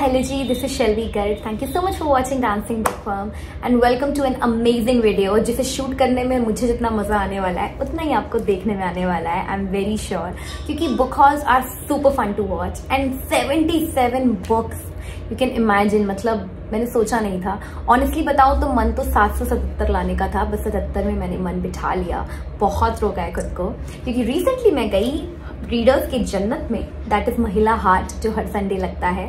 hello ji, this is Shelby Garg. Thank you so much for watching Dancing Bookworm and welcome to an amazing video जिसे shoot करने में मुझे जितना मजा आने वाला है उतना ही आपको देखने में आने वाला है. I'm very sure क्योंकि book hauls are super fun to watch and 77 books you can imagine. मतलब मैंने सोचा नहीं था. ऑनेस्टली बताऊं तो मन तो 777 लाने का था, बस 77 में मैंने मन बिठा लिया. बहुत रोका है खुद को क्योंकि रिसेंटली मैं गई रीडर्स के जन्नत में, दैट इज महिला हाट, जो हर संडे लगता है.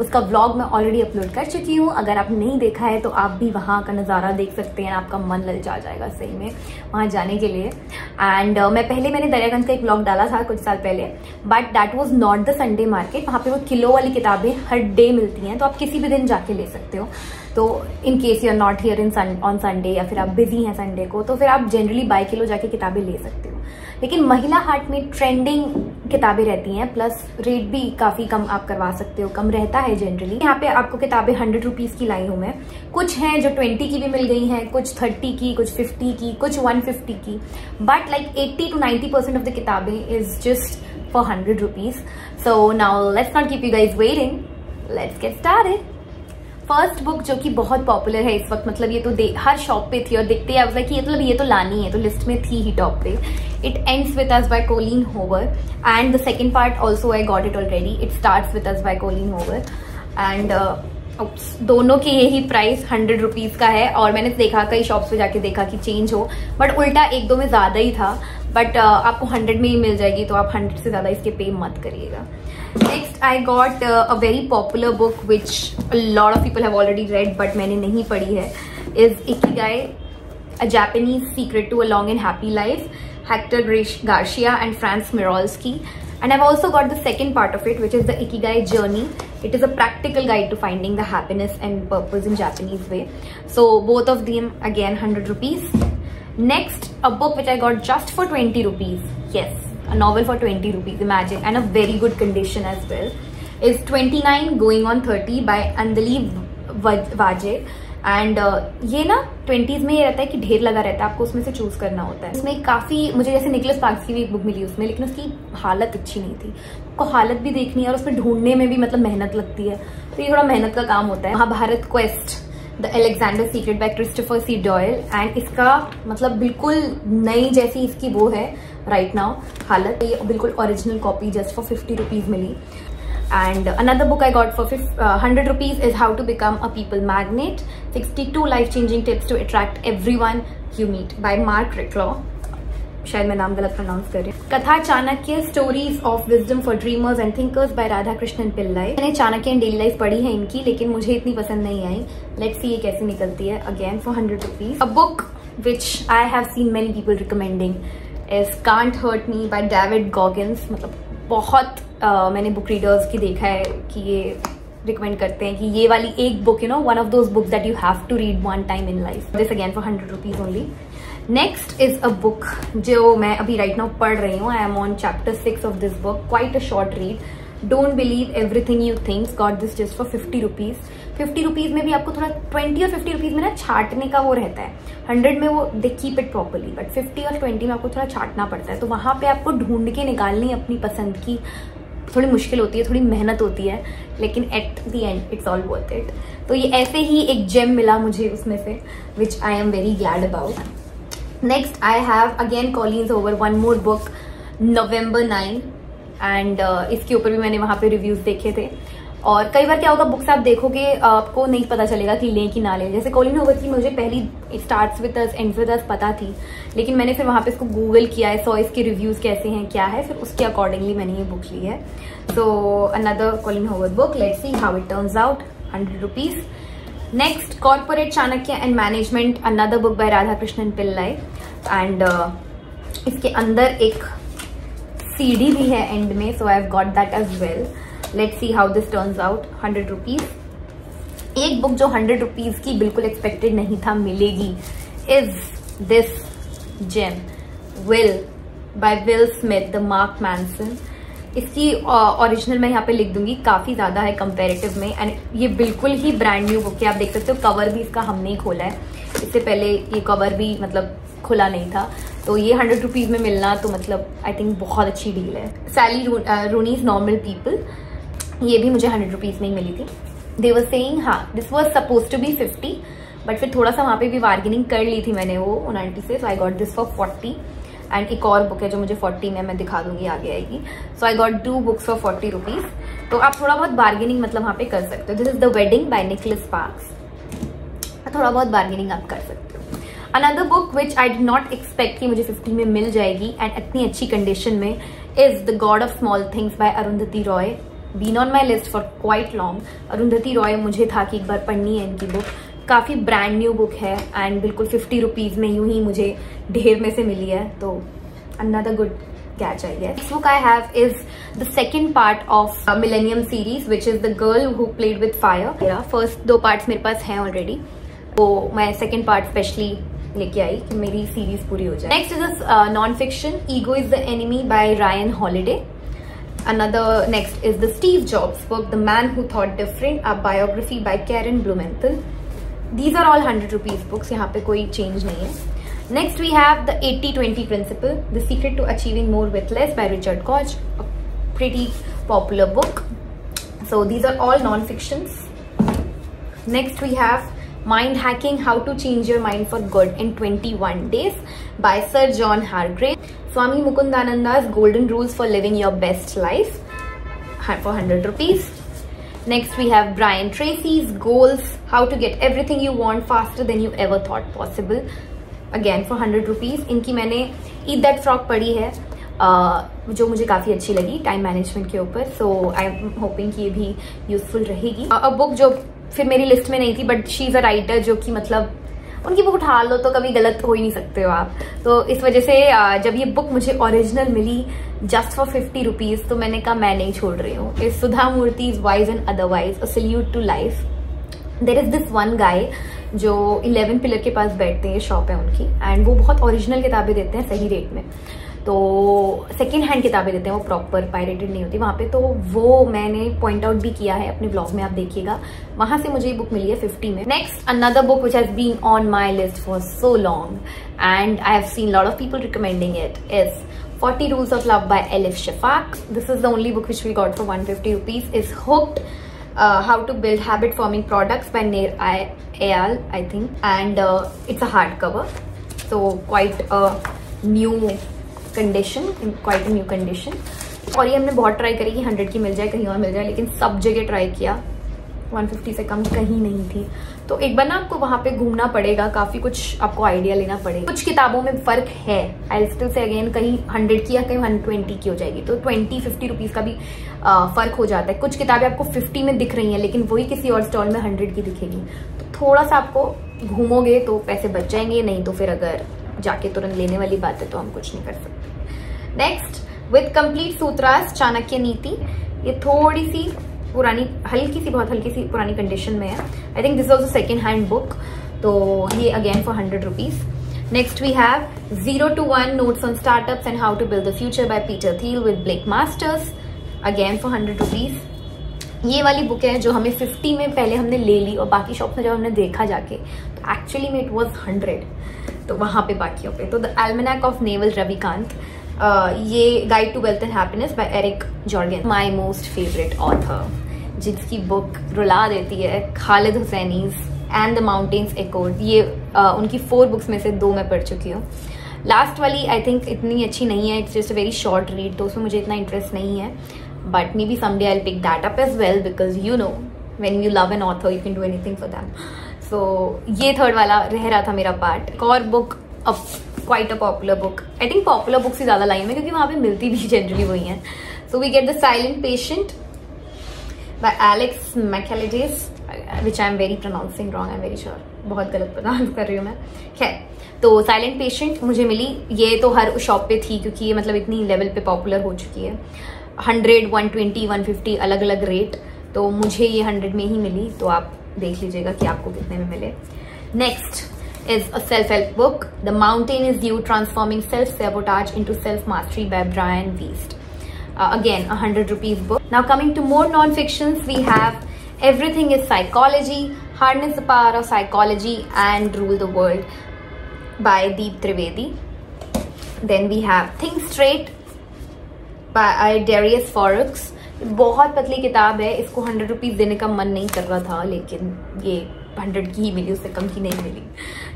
उसका व्लॉग मैं ऑलरेडी अपलोड कर चुकी हूँ. अगर आप नहीं देखा है तो आप भी वहाँ का नज़ारा देख सकते हैं. आपका मन ललचा जाएगा सही में वहाँ जाने के लिए. एंड मैंने दरियागंज का एक व्लॉग डाला था कुछ साल पहले, but that was not the Sunday market. वहाँ पे वो किलो वाली किताबें हर डे मिलती हैं, तो आप किसी भी दिन जाके ले सकते हो. तो in case you are not here on Sunday या फिर आप बिजी हैं संडे को, तो फिर आप जनरली बाय किलो जाके किताबें ले सकते हो. लेकिन महिला हाट में ट्रेंडिंग किताबें रहती हैं, प्लस रेट भी काफ़ी कम आप करवा सकते हो, कम रहता है जनरली. यहाँ पे आपको किताबें 100 रुपीज़ की लाई हूँ मैं. कुछ हैं जो 20 की भी मिल गई हैं, कुछ 30 की, कुछ 50 की, कुछ 150 की, but like 80 to 90% of the किताबें is just for 100 rupees. So now let's not keep you guys waiting, let's get started. First book जो कि बहुत पॉपुलर है इस वक्त, मतलब ये तो हर शॉप पे थी और देखते ही लाइक ये तो लानी है, तो लिस्ट में थी ही टॉप पे. It ends with us by Colleen Hoover and the second part also I got it already. It starts with us by Colleen Hoover and दोनों के यही प्राइस 100 रुपीज़ का है. और मैंने देखा कई शॉप्स पे जाके देखा कि चेंज हो, बट उल्टा एक दो में ज़्यादा ही था. बट आपको 100 में ही मिल जाएगी, तो आप 100 से ज़्यादा इसके पे मत करिएगा. Next, I got a very popular book which a lot of people have already read, but मैंने नहीं पढ़ी है. Is Ikigai, A Japanese Secret to a Long and Happy Life, Hector Garcia and Franz Miralski. And I've also got the second part of it, which is the Ikigai Journey. It is a practical guide to finding the happiness and purpose in Japanese way. So both of them again 100 rupees. Next, a book which I got just for 20 rupees. Yes, a novel for 20 rupees, imagine, and a very good condition as well, is 29 going on 30 by Andali Vaje. And ये ना 20s में ये रहता है कि ढेर लगा रहता है, आपको उसमें से चूज करना होता है. इसमें काफी मुझे जैसे निकोलस स्पार्क्स की भी एक बुक मिली उसमें, लेकिन उसकी हालत अच्छी नहीं थी. आपको हालत भी देखनी है और उसमें ढूंढने में भी मतलब मेहनत लगती है, तो ये थोड़ा मेहनत का काम होता है. Mahabharata quest the Alexander secret by Christopher C Doyle. And इसका मतलब बिल्कुल नई जैसी इसकी वो है राइट नाउ हालत. ये बिल्कुल original copy just for 50 rupees मिली. And another book I got for 100 rupees is How to Become a People Magnet, 62 life-changing tips to attract everyone you meet by Mark Ricklaw. शायद मैं नाम गलत pronounce कर रही हूँ. Katha Chanakya, stories of wisdom for dreamers and thinkers by Radha Krishnan Pillai. मैंने Chanakya and daily life पढ़ी है इनकी, लेकिन मुझे इतनी पसंद नहीं आई. लेट्स सी ये कैसे निकलती है. Again for 100 rupees. A book which I have seen many people recommending is can't hurt me by David Goggins. मतलब बहुत मैंने बुक रीडर्स की देखा है कि ये रिकमेंड करते हैं कि ये वाली एक book, you know, one of those books that you have to read one time in life. This again for 100 rupees only. Next is a book जो मैं अभी राइट नाउ पढ़ रही हूँ. I am on chapter 6 of this book. Quite a short read. Don't believe everything you think. Got this just for 50 rupees. 50 rupees में भी आपको थोड़ा 20 और 50 रुपीज में ना छाटने का वो रहता है. 100 में वो they keep it properly, but 50 और 20 में आपको थोड़ा छाटना पड़ता है. तो वहां पे आपको ढूंढ के निकालनी अपनी पसंद की थोड़ी मुश्किल होती है, थोड़ी मेहनत होती है, लेकिन at the end it's all worth it. तो ये ऐसे ही एक जेम मिला मुझे उसमें से, which I am very glad about. Next I have again Colleen Hoover one more book, November 9. And इसके ऊपर भी मैंने वहाँ पे रिव्यूज देखे थे. और कई बार क्या होगा, बुक्स आप देखोगे आपको नहीं पता चलेगा कि लें कि ना लें. जैसे कोलिन होवर की मुझे पहली starts with us ends with अस पता थी, लेकिन मैंने फिर वहाँ पे इसको गूगल किया है, सो इसके रिव्यूज कैसे हैं क्या है, फिर उसके अकॉर्डिंगली मैंने ये बुक ली है. So another Colleen Hoover book. Let's see how it turns out. 100 rupees. Next, corporate Chanakya and management, another book by Radha Krishnan Pillai. And इसके अंदर एक CD भी है एंड में, so I have got that as well. Let's see how this turns out. 100 rupees. एक book जो 100 rupees की बिल्कुल एक्सपेक्टेड नहीं था मिलेगी is this gem, Will by Will Smith, the mark Manson. इसकी ओरिजिनल मैं यहाँ पे लिख दूंगी, काफी ज्यादा है कंपेरेटिव में. एंड ये बिल्कुल ही ब्रांड न्यू बुक है. आप देख सकते हो कवर भी इसका हमने ही खोला है. इससे पहले ये कवर भी मतलब खुला नहीं था. तो ये 100 रुपीज में मिलना तो मतलब आई थिंक बहुत अच्छी डील है. सैली रूनीज नॉर्मल पीपल, ये भी मुझे 100 रुपीज में ही मिली थी. दे वर सेइंग हाँ this was suppose to be 50, but फिर थोड़ा सा वहाँ पे भी बार्गेनिंग कर ली थी मैंने वो 90 से, so I got this for 40। And एक और बुक है जो मुझे 40 में, मैं दिखा दूंगी आगे आएगी। So I got 2 books for 40 rupees. तो आप थोड़ा बहुत बार्गेनिंग मतलब वहाँ पे कर सकते हो। This is the wedding by Nicholas Sparks, थोड़ा बहुत बार्गेनिंग आप कर सकते हो। Another book which I did not expect कि मुझे 50 में मिल जाएगी एंड इतनी अच्छी कंडीशन में is the god of small things by Arundhati Roy. Been on my list for quite long. Arundhati Roy मुझे था कि एक बार पढ़नी है इनकी बुक, काफी ब्रांड न्यू बुक है एंड बिल्कुल 50 रुपीज में यूं ही मुझे ढेर में से मिली है, तो another good catch I guess. Next book I have is the second part of Millennium series, which is The Girl Who Played with Fire. मेरा first 2 parts मेरे पास हैं already, तो मैं second part specially लेके आई कि मेरी series पूरी हो जाए. Next is a non-fiction, Ego is the Enemy by Ryan Holiday. Next is the Steve Jobs book, The Man Who Thought Different, a biography by Karen Blumenthal. These are all 100 rupees books, यहाँ पे कोई change नहीं है. Next we have the 80-20 principle, The Secret to Achieving More with Less by Richard Koch, a pretty popular book. So these are all non-fictions. Next we have Mind Hacking, How to Change Your Mind for Good in 21 Days by Sir John Hargrave. Swami Mukundananda's Golden Rules for Living Your Best Life for 100 rupees. Next we have Brian Tracy's Goals, How to Get Everything You Want Faster Than You Ever Thought Possible, again for 100 rupees. इनकी मैंने eat that frock पढ़ी है जो मुझे काफी अच्छी लगी time management के ऊपर, सो आई एम होपिंग कि ये भी यूजफुल रहेगी। अ बुक जो फिर मेरी लिस्ट में नहीं थी, but she is a writer जो कि मतलब उनकी बुक उठा लो तो कभी गलत हो ही नहीं सकते हो आप, तो इस वजह से जब ये बुक मुझे ओरिजिनल मिली जस्ट फॉर 50 रुपीज तो मैंने कहा मैं नहीं छोड़ रही हूँ। Is Sudha Murty's wise and otherwise, a salute to life. There is this one guy जो 11 पिलर के पास बैठते हैं, शॉप है उनकी, एंड वो बहुत ओरिजिनल किताबें देते हैं सही रेट में, तो सेकेंड हैंड किताबें देते हैं, वो प्रॉपर पायरेटेड नहीं होती वहाँ पे, तो वो मैंने पॉइंट आउट भी किया है अपने ब्लॉग में, आप देखिएगा, वहां से मुझे ये बुक मिली है 50 में। Next another book which has been on my list for so long and I have seen lot of people recommending it is 40 Rules of Love by Elif Shafak. This is the only book which we got for 150 rupees. Is Hooked, How to Build Habit Forming Products by Nair Eyal, I think, and it's a hardcover, so quite a new condition, quite a new condition. और ये हमने बहुत try करी कि 100 की मिल जाए, कहीं और मिल जाए, लेकिन सब जगह ट्राई किया, 150 से कम कहीं नहीं थी, तो एक बार ना आपको वहां पे घूमना पड़ेगा, काफी कुछ आपको आइडिया लेना पड़ेगा। कुछ किताबों में फर्क है, आई स्टिल से अगेन, कहीं 100 की या कहीं 120 की हो जाएगी, तो 20-50 रुपीज का भी फर्क हो जाता है। कुछ किताबें आपको 50 में दिख रही हैं, लेकिन वही किसी और स्टॉल में 100 की दिखेगी, तो थोड़ा सा आपको घूमोगे तो पैसे बच जाएंगे, नहीं तो फिर अगर जाके तुरंत लेने वाली बात है तो हम कुछ नहीं कर सकते। नेक्स्ट विद कंप्लीट सूत्रास, चाणक्य नीति, ये थोड़ी सी पुरानी, हल्की सी, बहुत हल्की सी पुरानी कंडीशन में है। I think this also second hand book, तो ये again for 100 rupees. Next we have 0 to 1 Notes on Startups and How to Build the Future by Peter Thiel with Blake Masters, again for 100 rupees. ये वाली book है जो हमें 50 में पहले हमने ले ली, और बाकी शॉप में जब हमने देखा जाके तो एक्चुअली में इट वॉज 100, तो वहां पे बाकियों पे। तो the almanack of Naval Ravikant, ये guide to wealth and happiness by Eric Jorgenson, my most favourite author, जिसकी बुक रुला देती है, Khaled Hosseini's and the mountains echoed. ये उनकी 4 बुक्स में से 2 मैं पढ़ चुकी हूँ। लास्ट वाली आई थिंक इतनी अच्छी नहीं है, it's just a very short read, तो उसमें मुझे इतना इंटरेस्ट नहीं है, but maybe someday I will pick that up as well, because you know when you love an author you can do anything for them. So ये third वाला रह रहा था मेरा पार्ट। एक और book, quite a popular book, I think popular books ही ज्यादा लाई हूँ क्योंकि वहां पे मिलती भी जनरली वही है। So we get the silent patient by Alex Michaelides, which I am very pronouncing wrong, I am very sure, बहुत गलत प्रोनाउंस कर रही हूँ मैं। खैर, तो साइलेंट पेशेंट मुझे मिली, ये तो हर शॉप पे थी क्योंकि ये मतलब इतनी लेवल पे पॉपुलर हो चुकी है। 100, 120, 150 अलग अलग रेट, तो मुझे ये 100 में ही मिली, तो आप देख लीजिएगा कि आपको कितने में मिले। Next is a self help book, the mountain is you, transforming self sabotage into self mastery by Brianna Wiest, again a 100 rupees book. Now coming to more non-fictions, we have Everything is Psychology, Harness the Power of Psychology and Rule the World by Deep Trivedi. Then we have Think Straight by Darius Forex, बहुत पतली किताब है, इसको 100 rupees देने का मन नहीं कर रहा था, लेकिन ये 100 की ही मिली, उससे कम की नहीं मिली।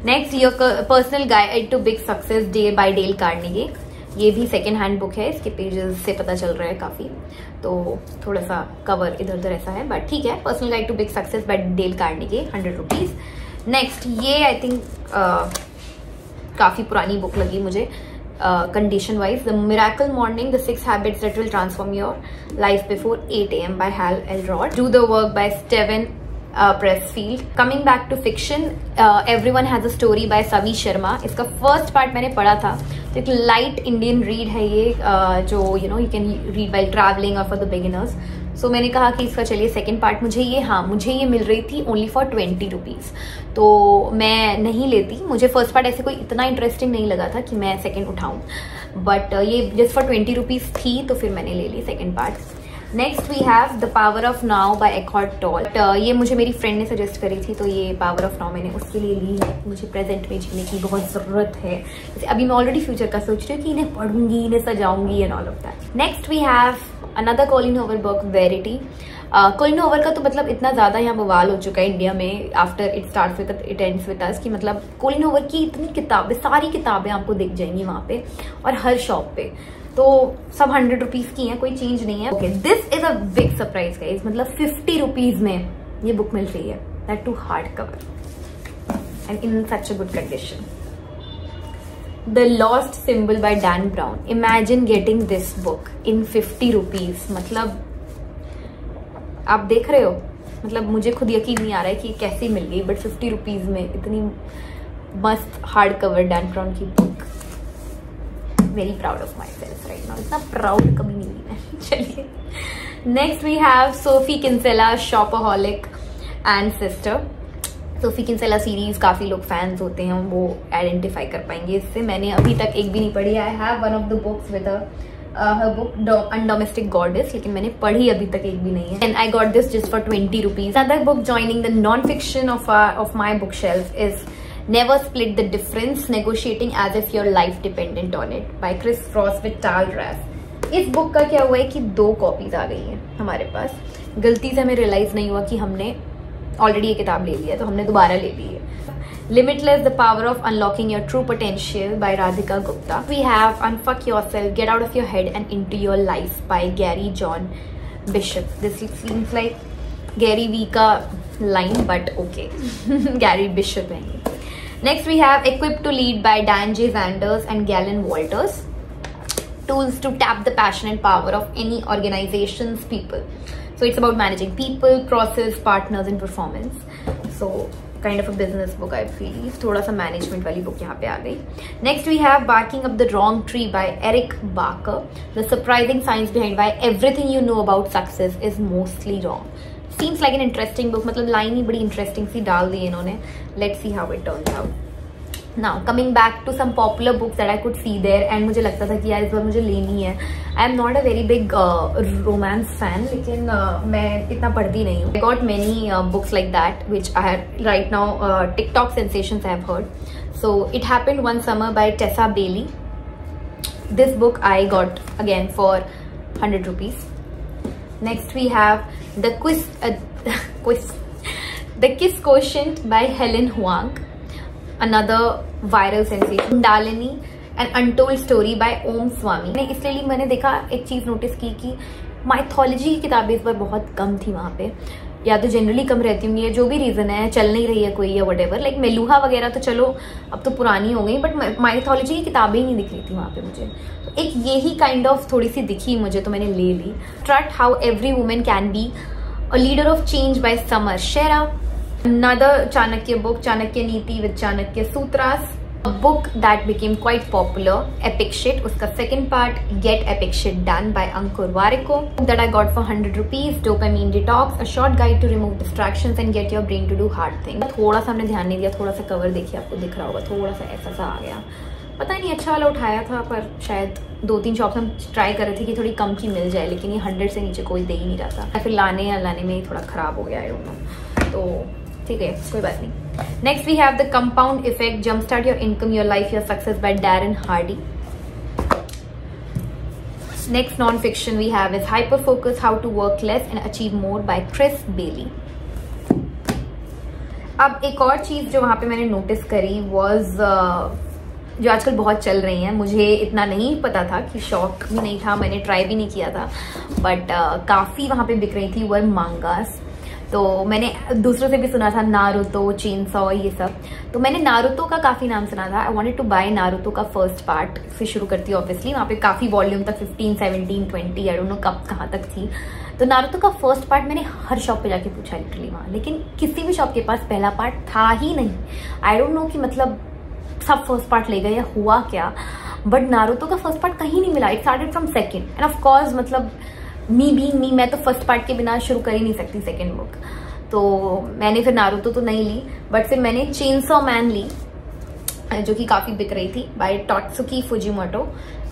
Next, your personal guide to big success day by Dale Carnegie. ये भी सेकेंड हैंड बुक है, इसके पेजेस से पता चल रहा है काफ़ी, तो थोड़ा सा कवर इधर उधर ऐसा है, बट ठीक है। Personal guide to big success by Dale Carnegie, 100 rupees. Next, ये आई थिंक काफ़ी पुरानी बुक लगी मुझे, condition wise, The Miracle Morning, The 6 Habits That Will Transform Your Life Before 8 AM by Hal Elrod. Do the Work by Steven Pressfield. Coming back to fiction, Everyone Has a Story by Savi Sharma. इसका first part मैंने पढ़ा था, तो एक light Indian read है ये, जो you can read while travelling और फॉर द बिगिनर्स। सो मैंने कहा कि इसका चलिए सेकेंड पार्ट, मुझे ये मिल रही थी ओनली फॉर 20 रुपीज़, तो मैं नहीं लेती। मुझे फर्स्ट पार्ट ऐसे कोई इतना इंटरेस्टिंग नहीं लगा था कि मैं सेकेंड उठाऊँ, बट ये जस्ट फॉर 20 रुपीज़ थी, तो फिर मैंने ले ली second part. Next we have the power of now by Eckhart Tolle. ये मुझे मेरी फ्रेंड ने सजेस्ट करी थी, तो ये पावर ऑफ नाउ मैंने उसके लिए ली है। मुझे प्रेजेंट में जीने की बहुत ज़रूरत है, जैसे अभी मैं ऑलरेडी फ्यूचर का सोच रही हूँ कि इन्हें पढ़ूंगी, इन्हें सजाऊंगी and all of that. Next we have another Colleen Hoover book, Verity. Colleen Hoover का तो मतलब इतना ज़्यादा यहाँ बवाल हो चुका है इंडिया में, after it starts with it ends with अस, कि मतलब कॉलिन हॉवर की इतनी किताबें, सारी किताबें आपको दिख जाएंगी वहाँ पे और हर शॉप पे, तो सब 100 रुपीज़ की हैं, कोई चेंज नहीं है। Okay, this is a big surprise guys, मतलब 50 रुपीज़ में ये बुक मिल रही है, that too hard cover and in such a good condition. The lost symbol by Dan Brown. Imagine getting this book in 50 rupees, मतलब आप देख रहे हो, मतलब मुझे खुद यकीन नहीं आ रहा है कि कैसी मिल गई, बट 50 रुपीज़ में इतनी मस्त हार्ड कवर डैन ब्राउन की book. Very proud of myself right now, इतना प्राउड कभी नहीं हुई मैं। चलिए, next we have Sophie Kinsella, शॉपaholic and sister. Sophie Kinsella series काफ़ी लोग फैंस होते हैं, वो आइडेंटिफाई कर पाएंगे इससे। मैंने अभी तक एक भी नहीं पढ़ी। I have one of the books with her book undomestic goddess, लेकिन मैंने पढ़ी अभी तक एक भी नहीं है। And I got this just for 20 rupees. Other book joining the non fiction of my book shelf is Never Split the Difference, Negotiating as if your life dependent on it by Chris Frost with Tal Raff। इस book का क्या हुआ है कि 2 copies आ गई हैं हमारे पास। गलती से हमें रियलाइज नहीं हुआ कि हमने ऑलरेडी ये किताब ले लिया है, तो हमने दोबारा ले ली है। Limitless, The Power of Unlocking Your True Potential by Radhika Gupta. We have Unfuck Yourself, Get Out of Your Head and Into Your Life by Gary John Bishop. This seems like Gary V का line, but okay. Gary Bishop है ये। Next we have Equipped to Lead by Dan J. Zanders and Galen Walters. Tools to tap the passion and power of any organization's people. So it's about managing people, process, partners and performance. So kind of a business book I believe. थोड़ा सा management वाली book यहाँ पे आ गई. Next we have Barking Up the Wrong Tree by Eric Barker. The surprising science behind why everything you know about success is mostly wrong. Seems like an interesting book, मतलब line ही बड़ी interesting सी डाल दी इन्होंने। Let's see how it turns out. Now coming back to some popular books that I could see there, and मुझे लगता था कि यार इस बार मुझे लेनी है। I am not a very big romance fan, लेकिन मैं इतना पढ़ती नहीं हूँ। I got many books like that which I have right now TikTok sensations I have heard. So it happened one summer by Tessa Bailey. This book I got again for 100 rupees. Next we have The Kiss Quotient by Helen Huang. Another viral sensation. Kundalini, An Untold Story by Om Swami. इसलिए मैंने देखा, एक चीज़ notice की कि mythology की किताबें इस बार बहुत कम थी वहाँ पे, या तो जनरली कम रहती होंगी, या जो भी रीज़न है, चल नहीं रही है कोई या वटेवर। लाइक मेलुहा वगैरह तो चलो अब तो पुरानी हो गई, बट माइथोलॉजी की किताबें ही नहीं दिख रही थी वहाँ पे मुझे। तो एक यही काइंड ऑफ थोड़ी सी दिखी मुझे, तो मैंने ले ली। ट्रट how every women can be a leader of change bye summer Shera. Another Chanakya book, Chanakya नीति with Chanakya सूत्रास. A book that became quite popular, Epic Shit. उसका second part, Get Epic Shit Done by Ankur Warikoo. That I got for 100 rupees, Dopamine Detox, a short guide to remove distractions and get your brain to do hard things. थोड़ा सा हमने ध्यान नहीं दिया, थोड़ा सा cover देखिए आपको दिख रहा होगा, थोड़ा सा ऐसा सा आ गया। पता नहीं अच्छा वाला उठाया था, पर शायद 2-3 शॉप्स हम ट्राई कर रहे थे कि थोड़ी कम की मिल जाए, लेकिन ये 100 से नीचे कोई दे ही नहीं रहा था। फिर लाने में ही थोड़ा खराब हो गया है, तो ठीक है, कोई बात नहीं। Next we have the compound effect, jump start your income, your life, your success by Darren Hardy. Next non-fiction we have is Hyperfocus: How to Work Less and Achieve More by Chris Bailey. अब एक और चीज़ जो वहाँ पे मैंने notice करी was जो आजकल बहुत चल रही हैं, मुझे इतना नहीं पता था, कि शौक भी नहीं था, मैंने ट्राई भी नहीं किया था, बट काफ़ी वहाँ पे बिक रही थी वो मांगास। तो मैंने दूसरों से भी सुना था, नारुतो, चेनसॉ, ये सब। तो मैंने नारुतो का काफ़ी नाम सुना था। I wanted to buy Naruto का फर्स्ट पार्ट से शुरू करती हूँ ऑब्वियसली। वहाँ पे काफ़ी वॉल्यूम तक 15, 17, 20 आई डोंट नो कब कहाँ तक थी। तो नारुतो का फर्स्ट पार्ट मैंने हर शॉप पे जाके पूछा लिटरली वहाँ, लेकिन किसी भी शॉप के पास पहला पार्ट था ही नहीं। आई डोंट नो कि मतलब सब फर्स्ट पार्ट ले गए या हुआ क्या, बट नारुतो का फर्स्ट पार्ट कहीं नहीं मिला। It started from second end of course मतलब मी बीइंग मी, मैं तो फर्स्ट पार्ट के बिना शुरू कर ही नहीं सकती सेकेंड बुक। तो मैंने फिर नारुतो तो नहीं ली, बट फिर मैंने चेनसॉ मैन ली, जो कि काफ़ी बिक रही थी, बाय टॉत्सुकी फुजिमोटो।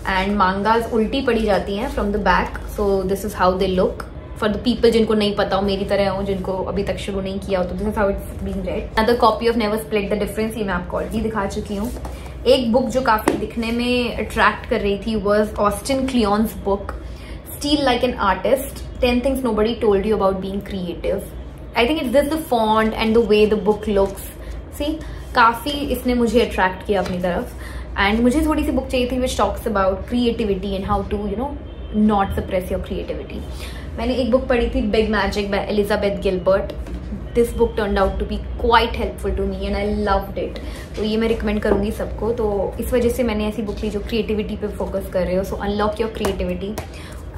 एंड मांगाज उल्टी पड़ी जाती हैं from the back, so this is how they look for the people जिनको नहीं पता हो, मेरी तरह हो, जिनको अभी तक शुरू नहीं किया हो, तो this is how it's being red. Another copy of never split the difference, ये मैं आपको ऑलरेडी दिखा चुकी हूँ। एक बुक जो काफ़ी दिखने में अट्रैक्ट कर रही थी was Austin Kleon's book Steal Like an Artist, 10 Things Nobody Told You About Being Creative. I think it's just the font and the way the book looks. See, काफ़ी इसने मुझे अट्रैक्ट किया अपनी तरफ। एंड मुझे थोड़ी सी बुक चाहिए थी which talks about creativity and how to not suppress your creativity. मैंने एक बुक पढ़ी थी Big Magic by Elizabeth Gilbert. This book turned out to be quite helpful to me and I loved it. तो ये मैं recommend करूँगी सबको। तो इस वजह से मैंने ऐसी बुक ली जो क्रिएटिविटी पे फोकस कर रहे हो। So unlock your creativity.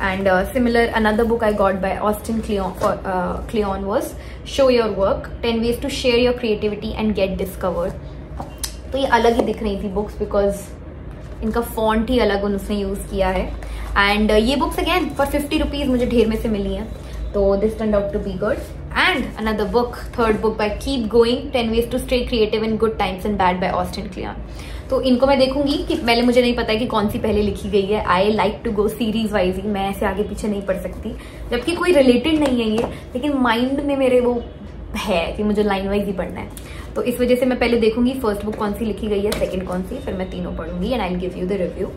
And similar, another book I got by Austin Kleon was Show Your Work, 10 Ways to Share Your Creativity and Get Discovered. तो ये अलग ही दिख रही थी बुक्स, बिकॉज इनका फॉन्ट ही अलग उसने यूज़ किया है। एंड ये बुक्स अगेन फॉर 50 रुपीज़ मुझे ढेर में से मिली हैं, तो this turned out to be good. And another book, third book by keep going, 10 Ways to Stay Creative in Good Times and Bad by Austin Kleon. तो इनको मैं देखूंगी कि पहले मुझे नहीं पता है कि कौन सी पहले लिखी गई है। I like to go series wise ही, मैं ऐसे आगे पीछे नहीं पढ़ सकती, जबकि कोई रिलेटेड नहीं है ये, लेकिन माइंड में मेरे वो है कि मुझे लाइन वाइज ही पढ़ना है। तो इस वजह से मैं पहले देखूंगी फर्स्ट बुक कौन सी लिखी गई है, सेकंड कौन सी, फिर मैं तीनों पढ़ूंगी and I will give you the review.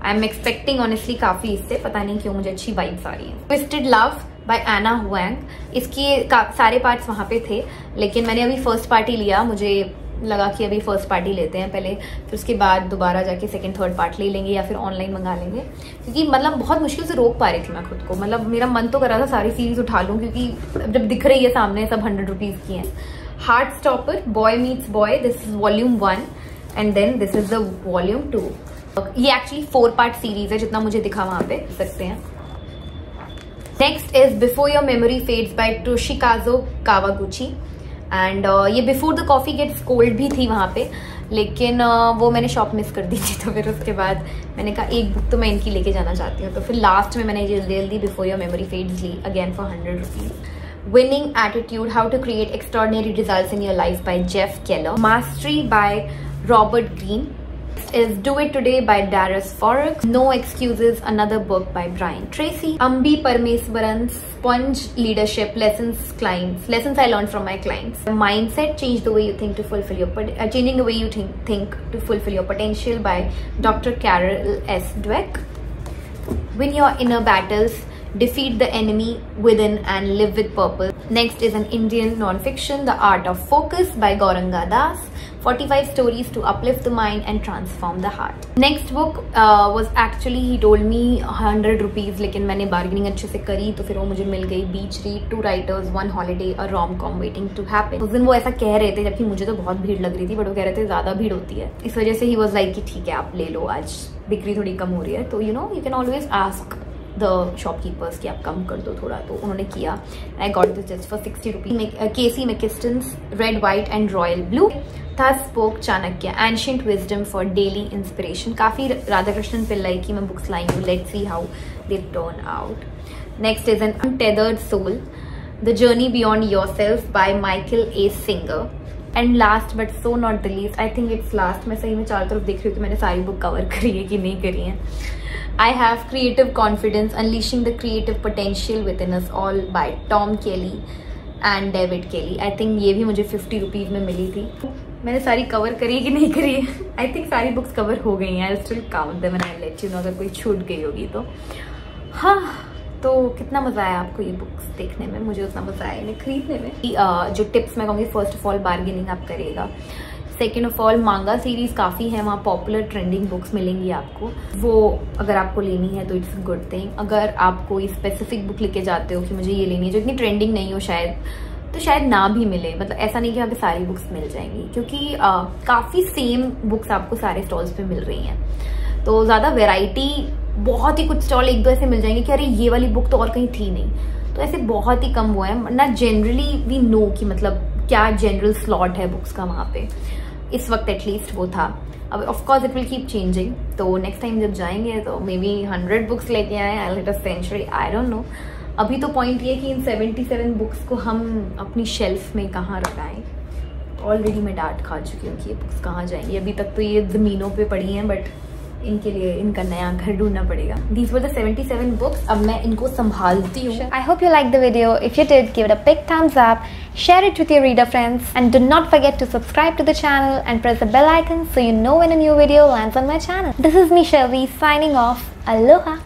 I am expecting honestly काफ़ी इससे, पता नहीं क्यों मुझे अच्छी वाइब्स आ रही है। ट्विस्टेड लव बाय एना हुएंग, इसके सारे पार्ट्स वहाँ पे थे, लेकिन मैंने अभी फर्स्ट पार्ट ही लिया। मुझे लगा कि अभी फर्स्ट पार्ट ही लेते हैं पहले, फिर उसके बाद दोबारा जाके सेकंड थर्ड पार्ट ले लेंगे या फिर ऑनलाइन मंगा लेंगे, क्योंकि मतलब बहुत मुश्किल से रोक पा रही थी मैं खुद को। मतलब मेरा मन तो कर रहा था सारी सीरीज उठा लूँ, क्योंकि जब दिख रही है सामने सब 100 रुपीज़ की हैं। Heart stopper, boy meets boy, this is volume 1 and then this is the volume 2। ये एक्चुअली 4 पार्ट सीरीज है जितना मुझे दिखा वहाँ पे, सकते हैं। Next is before your memory fades by Toshikazu Kawaguchi. And ये before the coffee gets cold भी थी वहाँ पे, लेकिन वो मैंने शॉप मिस कर दी थी, तो फिर उसके बाद मैंने कहा एक बुक तो मैं इनकी लेके जाना चाहती हूँ, तो फिर लास्ट में मैंने ये ले दी बिफोर योर मेमोरी फेड्स ली, again for 100 rupees. Winning Attitude, How to Create Extraordinary Results in Your Life by Jeff Keller. Mastery by Robert Greene. Is Do It Today by Darius Forak. No Excuses, another book by Brian Tracy. Ambi Parameswaran's Sponge Leadership Lessons I learned from my clients. Mindset, Change the Way You Think to Fulfill Your Changing the Way You think to Fulfill Your Potential by Dr. Carol S. Dweck. Win Your Inner Battles, Defeat the Enemy Within and Live with Purpose. Next is an Indian non-fiction, The Art of Focus by Gauranga Das. 45 stories to uplift the mind and transform the heart. Next book was actually he told me 100 rupees, लेकिन मैंने bargaining अच्छे से करी तो फिर वो मुझे मिल गई। बीच read, 2 writers, 1 holiday, a rom-com waiting to happen. उस दिन वो ऐसा कह रहे थे, जबकि मुझे तो बहुत भीड़ लग रही थी, बट वो कह रहे थे ज़्यादा भीड़ होती है, इस वजह से ही वॉज लाइक कि ठीक है आप ले लो, आज बिक्री थोड़ी कम हो रही है, तो you can always ask the shopkeepers कि आप कम कर दो थोड़ा, तो उन्होंने किया। I got this just for 60 rupees. Casey McQuiston's red white and royal blue. Thus Spoke Chanakya, Ancient Wisdom for Daily Inspiration. काफ़ी राधाकृष्णन पिल्लाई की मैं बुक्स लाई हूँ, let's see how they turn out. Next is An Untethered Soul, The Journey Beyond Yourself by Michael A. Singer. And last but so not the least, I think it's last, मैं सही में चारों तरफ देख रही हूँ कि मैंने सारी बुक कवर करी है कि नहीं करी है। I Have Creative Confidence, Unleashing the Creative Potential Within Us All by Tom Kelly and David Kelly. I think ये भी मुझे 50 रुपीज़ में मिली थी। मैंने सारी कवर करी है कि नहीं करी है, आई थिंक सारी बुक्स कवर हो गई हैं। I still count them and I let you know अगर कोई छूट गई होगी तो। हाँ, तो कितना मज़ा आया आपको ये बुक्स देखने में, मुझे उतना मज़ा आया इन्हें खरीदने में। जो टिप्स मैं कहूँगी, फर्स्ट ऑफ ऑल बार्गेनिंग आप करिएगा। सेकेंड ऑफ ऑल मांगा सीरीज़ काफ़ी है, वहाँ पॉपुलर ट्रेंडिंग बुक्स मिलेंगी आपको, वो अगर आपको लेनी है तो इट्स गुड थिंग। अगर आप कोई स्पेसिफिक बुक लेके जाते हो कि मुझे ये लेनी है जो इतनी ट्रेंडिंग नहीं हो शायद, तो शायद ना भी मिले, मतलब ऐसा नहीं कि यहाँ पे सारी बुक्स मिल जाएंगी, क्योंकि काफ़ी सेम बुक्स आपको सारे स्टॉल्स पे मिल रही हैं, तो ज़्यादा वेराइटी बहुत ही, कुछ स्टॉल एक दो ऐसे मिल जाएंगे कि अरे ये वाली बुक तो और कहीं थी नहीं, तो ऐसे बहुत ही कम हुआ है ना। जनरली वी नो कि मतलब क्या जनरल स्लॉट है बुक्स का वहाँ पे, इस वक्त एटलीस्ट वो था। अब of course it will keep changing, तो नेक्स्ट टाइम जब जाएंगे तो मे बी 100 बुक्स लेके आए, I hit a century, I don't know. अभी तो पॉइंट ये कि इन 77 बुक्स को हम अपनी शेल्फ में कहाँ लगाएं। ऑलरेडी मैं डांट खा चुकी हूँ कि ये बुक्स कहाँ जाएंगी, अभी तक तो ये ज़मीनों पे पड़ी हैं, बट इनके लिए इनका नया घर ढूंढना पड़ेगा। These were the 77 books, अब मैं इनको संभालती हूँ। I hope you liked the video. If you did, give it a big thumbs up, share it with your reader friends, and do not forget to subscribe to the channel and press the bell icon so you know when a new video lands on my channel. This is me, Shelby, signing off. Aloha!